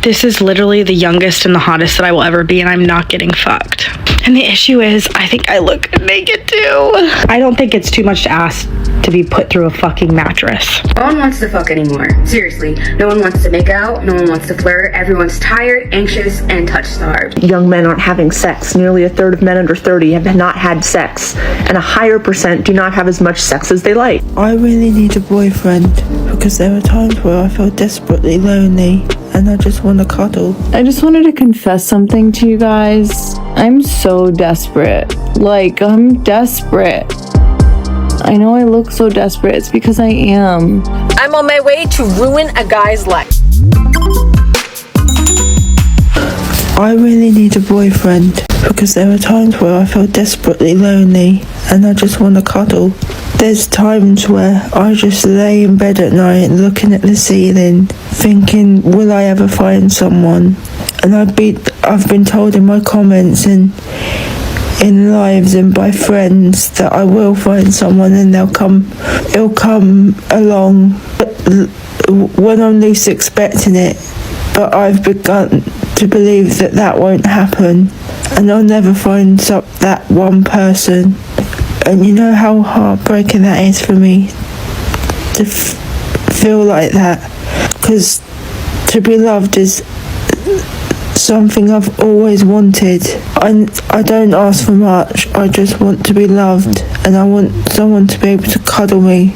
This is literally the youngest and the hottest that I will ever be, and I'm not getting fucked. And the issue is, I think I look naked too. I don't think it's too much to ask to be put through a fucking mattress. No one wants to fuck anymore. Seriously, no one wants to make out, no one wants to flirt, everyone's tired, anxious, and touch-starved. Young men aren't having sex. Nearly a third of men under 30 have not had sex, and a higher percent do not have as much sex as they like. I really need a boyfriend because there are times where I feel desperately lonely and I just want to cuddle. I just wanted to confess something to you guys. I'm so desperate. Like, I'm desperate. I know I look so desperate. It's because I am. I'm on my way to ruin a guy's life. I really need a boyfriend because there are times where I feel desperately lonely and I just want to cuddle. There's times where I just lay in bed at night looking at the ceiling thinking, will I ever find someone? And I've been told in my comments and in lives and by friends that I will find someone and it'll come along when I'm least expecting it. But I've begun to believe that won't happen and I'll never find that one person. And you know how heartbreaking that is for me to feel like that, because to be loved is something I've always wanted. I don't ask for much, I just want to be loved and I want someone to be able to cuddle me.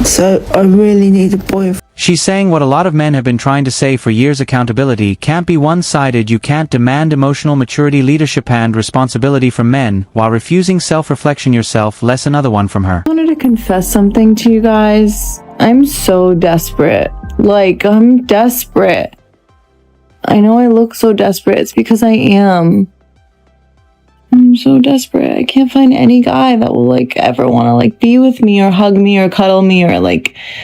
So I really need a boyfriend. She's saying what a lot of men have been trying to say for years: accountability can't be one-sided. You can't demand emotional maturity, leadership and responsibility from men while refusing self-reflection yourself. Less another one from her. I wanted to confess something to you guys. I'm so desperate. Like, I'm desperate. I know I look so desperate. It's because I am. I'm so desperate. I can't find any guy that will ever want to be with me or hug me or cuddle me or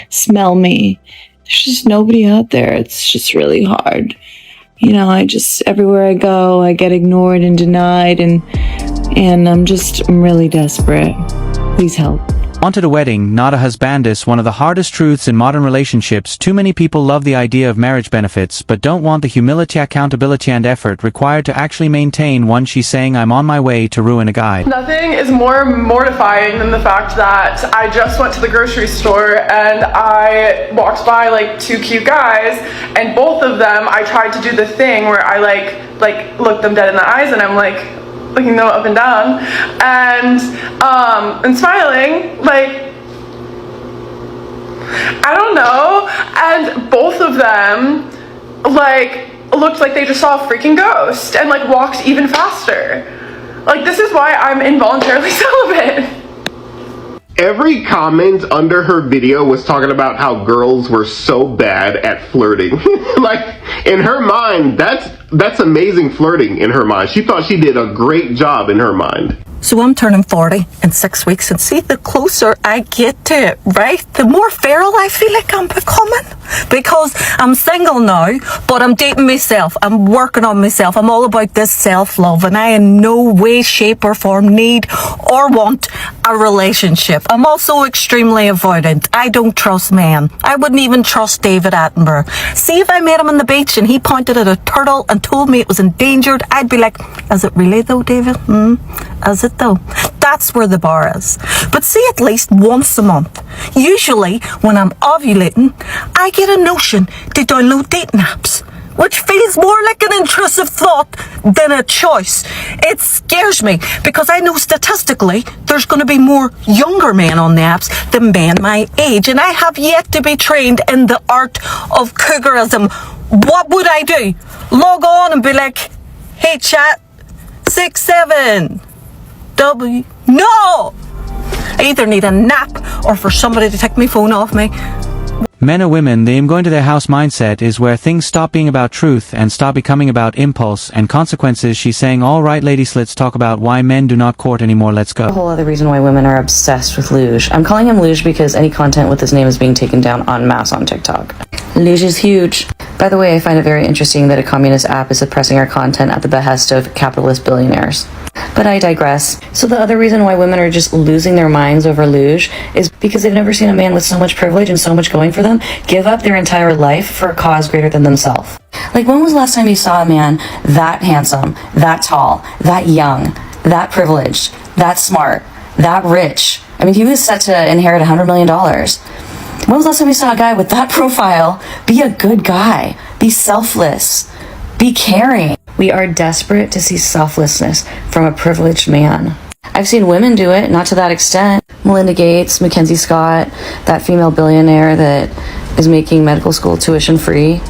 smell me. There's just nobody out there. It's just really hard. You know, everywhere I go, I get ignored and denied and I'm really desperate. Please help. Wanted a wedding, not a husbandess. One of the hardest truths in modern relationships. Too many people love the idea of marriage benefits, but don't want the humility, accountability and effort required to actually maintain one. She's saying, I'm on my way to ruin a guy. Nothing is more mortifying than the fact that I just went to the grocery store and I walked by two cute guys, and both of them I tried to do the thing where I look them dead in the eyes and I'm looking them up and down and smiling, I don't know, and both of them looked like they just saw a freaking ghost and walked even faster. This is why I'm involuntarily celibate. Every comment under her video was talking about how girls were so bad at flirting. In her mind, that's amazing flirting in her mind. She thought she did a great job in her mind. So I'm turning 40 in 6 weeks, and see, the closer I get to it, right, the more feral I feel like I'm becoming. Because I'm single now, but I'm dating myself. I'm working on myself. I'm all about this self-love, and I in no way, shape or form need or want a relationship. I'm also extremely avoidant. I don't trust men. I wouldn't even trust David Attenborough. See, if I met him on the beach and he pointed at a turtle and told me it was endangered, I'd be like, is it really though, David? Is it though? That's where the bar is. But see, at least once a month, usually when I'm ovulating, I get a notion to download dating apps, which feels more like an intrusive thought than a choice. It scares me because I know statistically there's going to be more younger men on the apps than men my age, and I have yet to be trained in the art of cougarism. What would I do? Log on and be like, hey chat, 67 W. No! I either need a nap or for somebody to take my phone off me. Men or women, the I'm going to their house mindset is where things stop being about truth and stop becoming about impulse and consequences. She's saying, all right ladies, let's talk about why men do not court anymore. Let's go. A whole other reason why women are obsessed with Luge. I'm calling him Luge because any content with his name is being taken down en masse on TikTok. Luge is huge. By the way, I find it very interesting that a communist app is suppressing our content at the behest of capitalist billionaires. But I digress. So the other reason why women are just losing their minds over luge is because they've never seen a man with so much privilege and so much going for them give up their entire life for a cause greater than themselves. Like, when was the last time you saw a man that handsome, that tall, that young, that privileged, that smart, that rich? I mean, he was set to inherit $100 million. When was the last time you saw a guy with that profile be a good guy, be selfless, be caring? We are desperate to see selflessness from a privileged man. I've seen women do it, not to that extent. Melinda Gates, Mackenzie Scott, that female billionaire that is making medical school tuition free.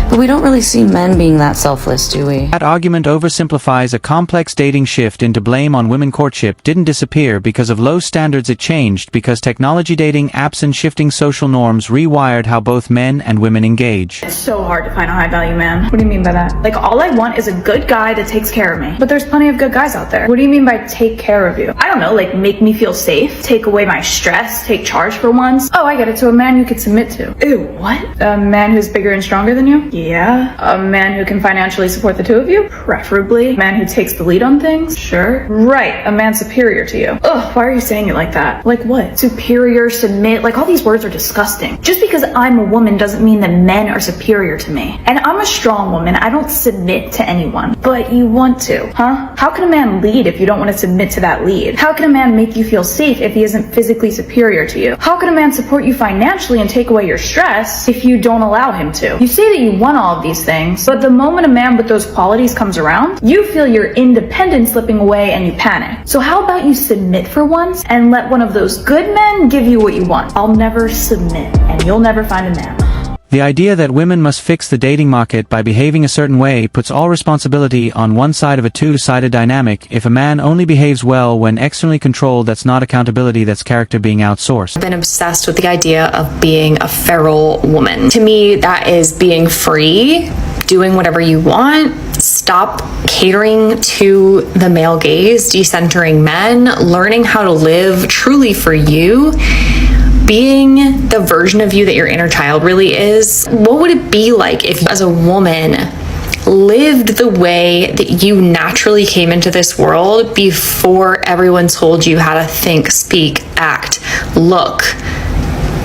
But we don't really see men being that selfless, do we? That argument oversimplifies a complex dating shift into blame on women. Courtship didn't disappear because of low standards, it changed because technology, dating apps, and shifting social norms rewired how both men and women engage. It's so hard to find a high value man. What do you mean by that? Like, all I want is a good guy that takes care of me. But there's plenty of good guys out there. What do you mean by take care of you? I don't know, like make me feel safe, take away my stress, take charge for once. Oh, I get it. So a man you could submit to. Ew, what? A man who's bigger and stronger than you? Yeah. A man who can financially support the two of you? Preferably. A man who takes the lead on things? Sure. Right, a man superior to you. Ugh, why are you saying it like that? Like what? Superior, submit, like all these words are disgusting. Just because I'm a woman doesn't mean that men are superior to me. And I'm a strong woman, I don't submit to anyone. But you want to, huh? How can a man lead if you don't want to submit to that lead? How can a man make you feel safe if he isn't physically superior to you? How can a man support you financially and take away your stress if you don't allow him to? You say that you want all of these things, but the moment a man with those qualities comes around, you feel your independence slipping away and you panic. So how about you submit for once and let one of those good men give you what you want? I'll never submit, and you'll never find a man. The idea that women must fix the dating market by behaving a certain way puts all responsibility on one side of a two-sided dynamic. If a man only behaves well when externally controlled, that's not accountability, that's character being outsourced. I've been obsessed with the idea of being a feral woman. To me, that is being free, doing whatever you want. Stop catering to the male gaze, decentering men, learning how to live truly for you. Being the version of you that your inner child really is. What would it be like if, as a woman, lived the way that you naturally came into this world before everyone told you how to think, speak, act, look?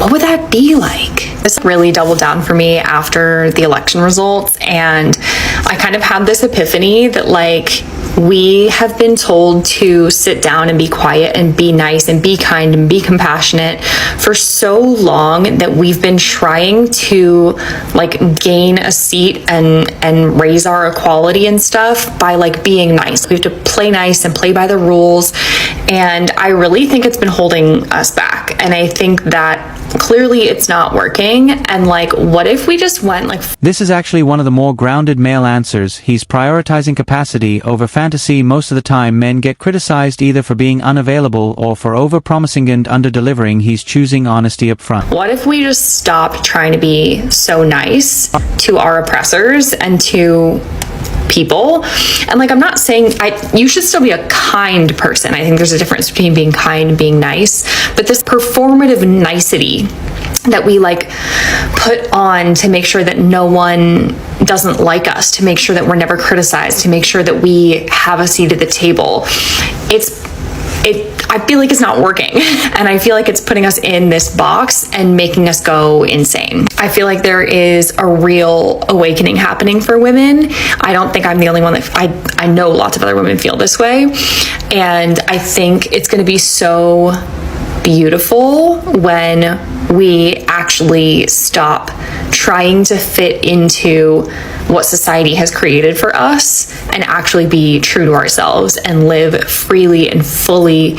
What would that be like? This really doubled down for me after the election results, and I kind of had this epiphany that, like, we have been told to sit down and be quiet and be nice and be kind and be compassionate for so long that we've been trying to like gain a seat and raise our equality and stuff by like being nice. We have to play nice and play by the rules, and I really think it's been holding us back. And I think that clearly it's not working, and like, what if we just went like... This is actually one of the more grounded male answers. He's prioritizing capacity over fantasy. Most of the time men get criticized either for being unavailable or for over-promising and under-delivering. He's choosing honesty up front. What if we just stopped trying to be so nice to our oppressors and to people? And like, I'm not saying you should still be a kind person. I think there's a difference between being kind and being nice, but this performative nicety that we like put on to make sure that no one doesn't like us, to make sure that we're never criticized, to make sure that we have a seat at the table, I feel like it's not working. And I feel like it's putting us in this box and making us go insane. I feel like there is a real awakening happening for women. I don't think I'm the only one that I know lots of other women feel this way. And I think it's going to be so beautiful when we actually stop trying to fit into what society has created for us and actually be true to ourselves and live freely and fully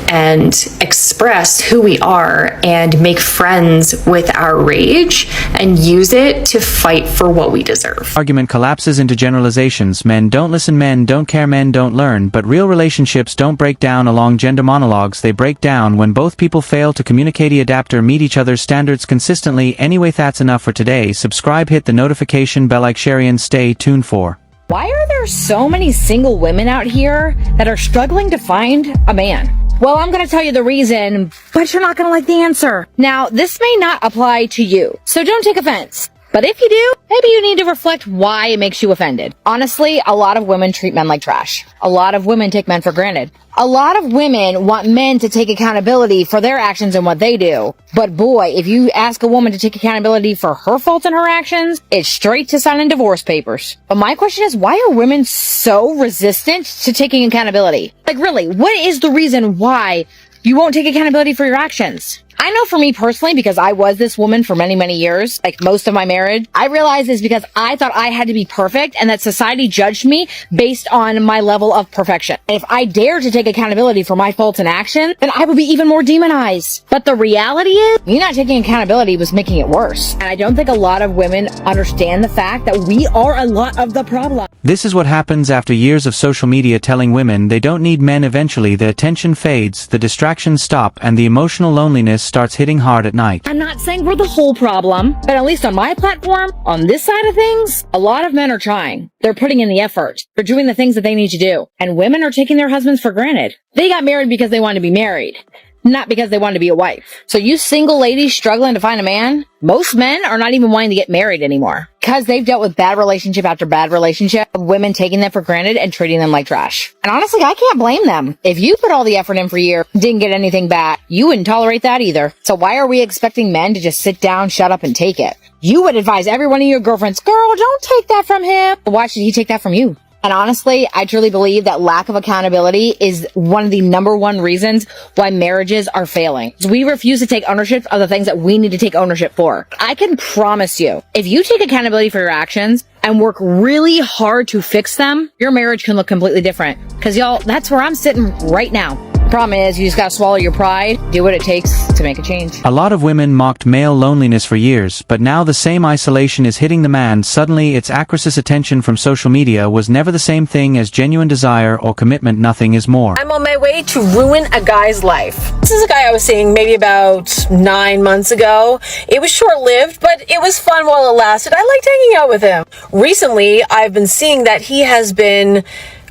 and express who we are and make friends with our rage and use it to fight for what we deserve. Argument collapses into generalizations. Men don't listen, men don't care, men don't learn. But real relationships don't break down along gender monologues. They break down when both people fail to communicate, adapt, or meet each other's standards consistently. Anyway, that's enough for today. Subscribe, hit the notification bell, like, share, and stay tuned for. Why are there so many single women out here that are struggling to find a man? Well, I'm going to tell you the reason, but you're not going to like the answer. Now, this may not apply to you, so don't take offense. But if you do, maybe you need to reflect why it makes you offended. Honestly, a lot of women treat men like trash. A lot of women take men for granted. A lot of women want men to take accountability for their actions and what they do. But boy, if you ask a woman to take accountability for her faults and her actions, it's straight to signing divorce papers. But my question is, why are women so resistant to taking accountability? Like really, what is the reason why you won't take accountability for your actions? I know for me personally, because I was this woman for many, many years, like most of my marriage, I realized it's because I thought I had to be perfect and that society judged me based on my level of perfection. And if I dared to take accountability for my faults and actions, then I would be even more demonized. But the reality is, me not taking accountability was making it worse. And I don't think a lot of women understand the fact that we are a lot of the problem. This is what happens after years of social media telling women they don't need men. Eventually, the attention fades, the distractions stop, and the emotional loneliness starts hitting hard at night. I'm not saying we're the whole problem, but at least on my platform, on this side of things, a lot of men are trying. They're putting in the effort. They're doing the things that they need to do. And women are taking their husbands for granted. They got married because they wanted to be married, not because they wanted to be a wife. So you single ladies struggling to find a man, most men are not even wanting to get married anymore because they've dealt with bad relationship after bad relationship, women taking them for granted and treating them like trash. And honestly, I can't blame them. If you put all the effort in for a year, didn't get anything back, you wouldn't tolerate that either. So why are we expecting men to just sit down, shut up, and take it? You would advise every one of your girlfriends, girl, don't take that from him. Why should he take that from you? And honestly, I truly believe that lack of accountability is one of the number one reasons why marriages are failing. We refuse to take ownership of the things that we need to take ownership for. I can promise you, if you take accountability for your actions and work really hard to fix them, your marriage can look completely different. Because y'all, that's where I'm sitting right now. Problem is, you just gotta swallow your pride, do what it takes to make a change. A lot of women mocked male loneliness for years, but now the same isolation is hitting the man. Suddenly, its acris's attention from social media was never the same thing as genuine desire or commitment. Nothing is more. I'm on my way to ruin a guy's life. This is a guy I was seeing maybe about 9 months ago. It was short-lived, but it was fun while it lasted. I liked hanging out with him. Recently, I've been seeing that he has been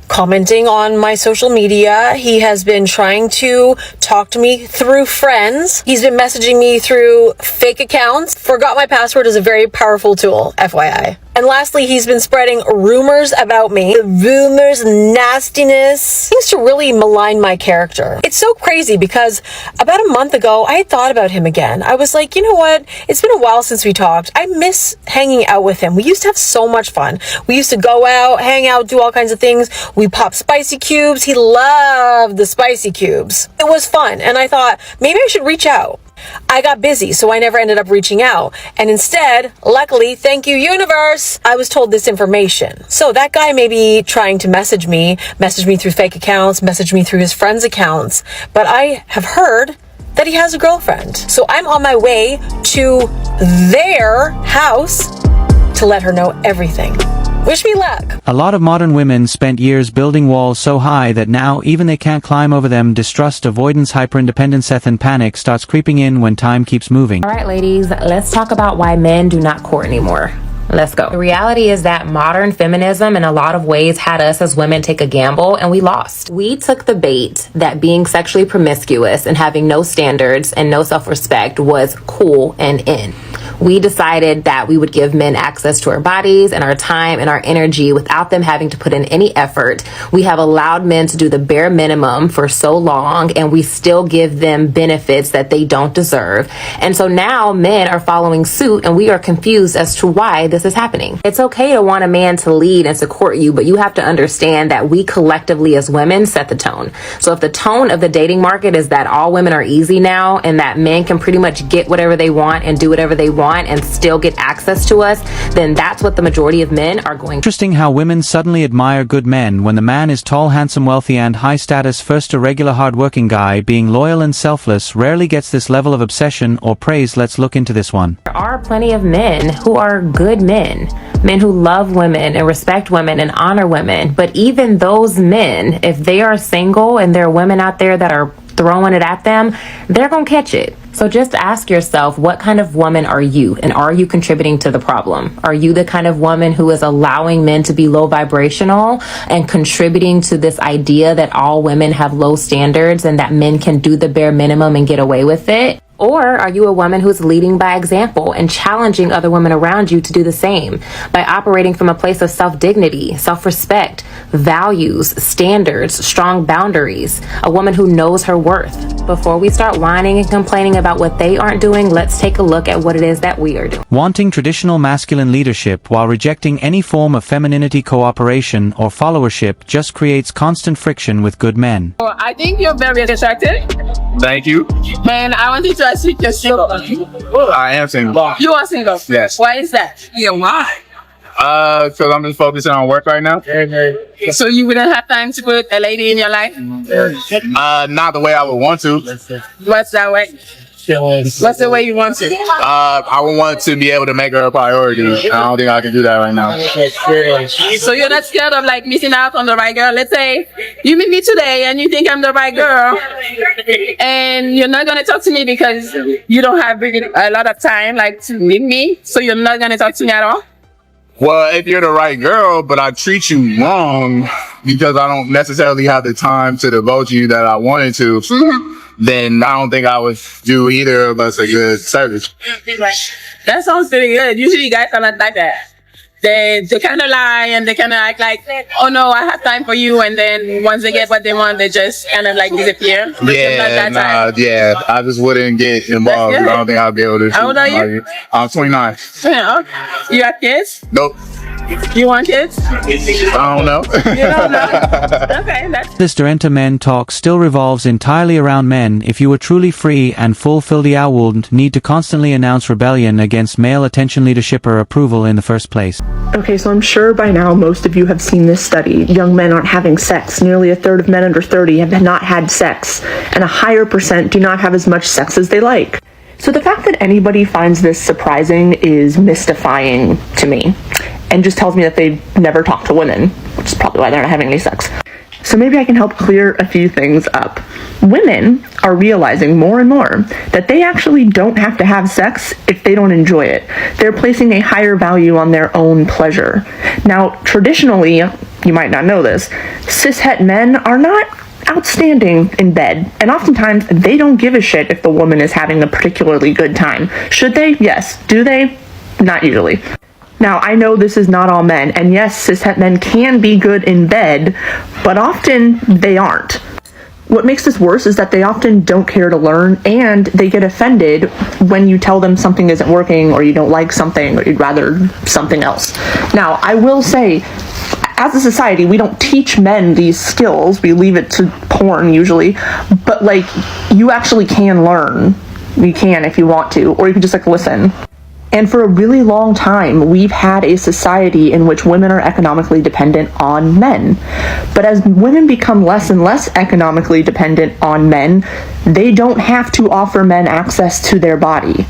commenting on my social media. He has been trying to talk to me through friends. He's been messaging me through fake accounts. Forgot my password is a very powerful tool, FYI. And lastly, he's been spreading rumors about me. Rumors, nastiness. Seems to really malign my character. It's so crazy because about a month ago, I had thought about him again. I was like, you know what? It's been a while since we talked. I miss hanging out with him. We used to have so much fun. We used to go out, hang out, do all kinds of things. We popped spicy cubes. He loved the spicy cubes. It was fun. And I thought maybe I should reach out. I got busy, so I never ended up reaching out. And instead, luckily, thank you, universe, I was told this information. So that guy may be trying to message me through fake accounts, message me through his friends' accounts. But I have heard that he has a girlfriend. So I'm on my way to their house to let her know everything. Wish me luck. A lot of modern women spent years building walls so high that now even they can't climb over them. Distrust, avoidance, hyperindependence, and panic starts creeping in when time keeps moving. All right, ladies, let's talk about why men do not court anymore. Let's go. The reality is that modern feminism in a lot of ways had us as women take a gamble, and we lost. We took the bait that being sexually promiscuous and having no standards and no self-respect was cool and in. We decided that we would give men access to our bodies and our time and our energy without them having to put in any effort. We have allowed men to do the bare minimum for so long, and we still give them benefits that they don't deserve. And so now men are following suit, and we are confused as to why this is happening. It's okay to want a man to lead and to court you, but you have to understand that we collectively as women set the tone. So if the tone of the dating market is that all women are easy now and that men can pretty much get whatever they want and do whatever they want and still get access to us, then that's what the majority of men are going to. Interesting how women suddenly admire good men when the man is tall, handsome, wealthy, and high status. First, a regular hard-working guy being loyal and selfless rarely gets this level of obsession or praise. Let's look into this one. There are plenty of men who are good men who love women and respect women and honor women. But even those men, if they are single and there are women out there that are throwing it at them, they're gonna catch it. So just ask yourself, what kind of woman are you? And are you contributing to the problem? Are you the kind of woman who is allowing men to be low vibrational and contributing to this idea that all women have low standards and that men can do the bare minimum and get away with it? Or are you a woman who's leading by example and challenging other women around you to do the same by operating from a place of self-dignity, self-respect, values, standards, strong boundaries, a woman who knows her worth? Before we start whining and complaining about what they aren't doing, let's take a look at what it is that we are doing. Wanting traditional masculine leadership while rejecting any form of femininity, cooperation, or followership just creates constant friction with good men. Oh, I think you're very attractive. Thank you. And I wanted to ask you you're single. I am single. You are single? Yes. Why is that? Yeah, why? Because I'm just focusing on work right now. So you wouldn't have time to put a lady in your life? Not the way I would want to. What's that way? What's the way you want to? I would want to be able to make her a priority. I don't think I can do that right now. So you're not scared of like missing out on the right girl? Let's say you meet me today and you think I'm the right girl, and you're not gonna talk to me because you don't have a lot of time like to meet me. So you're not gonna talk to me at all? Well, if you're the right girl, but I treat you wrong because I don't necessarily have the time to devote to you that I wanted to, then I don't think I would do either of us a good service. That sounds pretty good. Usually guys are not like that. They kind of lie and they kind of act like, oh no, I have time for you. And then once they get what they want, they just kind of like disappear. Yeah, I just wouldn't get involved. I don't think I'd be able to. How old are you? I'm 29. You have kids? Nope. You want kids? I don't know. You don't know? Okay, that's... This Durenta men talk still revolves entirely around men. If you were truly free and fulfill the wouldn't need to constantly announce rebellion against male attention, leadership, or approval in the first place. Okay, so I'm sure by now most of you have seen this study. Young men aren't having sex. Nearly a third of men under 30 have not had sex, and a higher percent do not have as much sex as they like. So the fact that anybody finds this surprising is mystifying to me, and just tells me that they've never talked to women, which is probably why they're not having any sex. So maybe I can help clear a few things up. Women are realizing more and more that they actually don't have to have sex if they don't enjoy it. They're placing a higher value on their own pleasure. Now, traditionally, you might not know this, cishet men are not outstanding in bed, and oftentimes they don't give a shit if the woman is having a particularly good time. Should they? Yes. Do they? Not usually. Now, I know this is not all men, and yes, cishet men can be good in bed, but often they aren't. What makes this worse is that they often don't care to learn, and they get offended when you tell them something isn't working, or you don't like something, or you'd rather something else. Now, I will say, as a society, we don't teach men these skills. We leave it to porn usually, but like, you actually can learn. You can if you want to, or you can just like listen. And for a really long time, we've had a society in which women are economically dependent on men. But as women become less and less economically dependent on men, they don't have to offer men access to their body.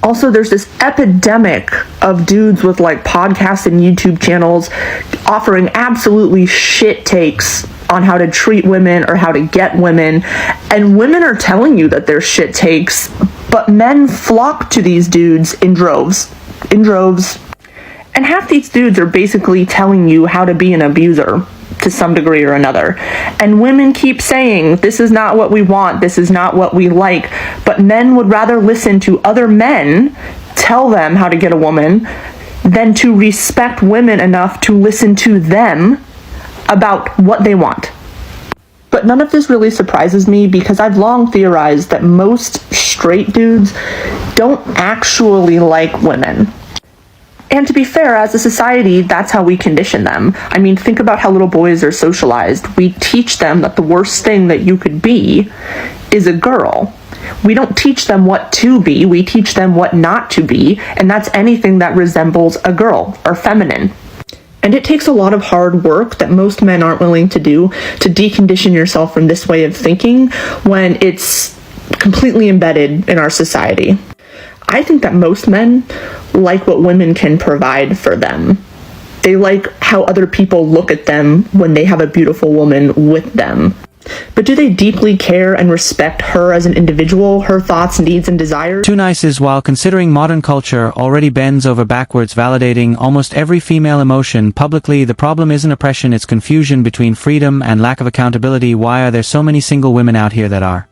Also, there's this epidemic of dudes with like podcasts and YouTube channels offering absolutely shit takes on how to treat women or how to get women. And women are telling you that they're shit takes, but men flock to these dudes in droves. And half these dudes are basically telling you how to be an abuser to some degree or another. And women keep saying, this is not what we want, this is not what we like, but men would rather listen to other men tell them how to get a woman than to respect women enough to listen to them about what they want. But none of this really surprises me because I've long theorized that most straight dudes don't actually like women. And to be fair, as a society, that's how we condition them. I mean, think about how little boys are socialized. We teach them that the worst thing that you could be is a girl. We don't teach them what to be, we teach them what not to be, and that's anything that resembles a girl or feminine. And it takes a lot of hard work that most men aren't willing to do to decondition yourself from this way of thinking when it's completely embedded in our society. I think that most men like what women can provide for them. They like how other people look at them when they have a beautiful woman with them. But do they deeply care and respect her as an individual, her thoughts, needs, and desires? Two Nices, while considering modern culture already bends over backwards validating almost every female emotion publicly, the problem isn't oppression, it's confusion between freedom and lack of accountability. Why are there so many single women out here that are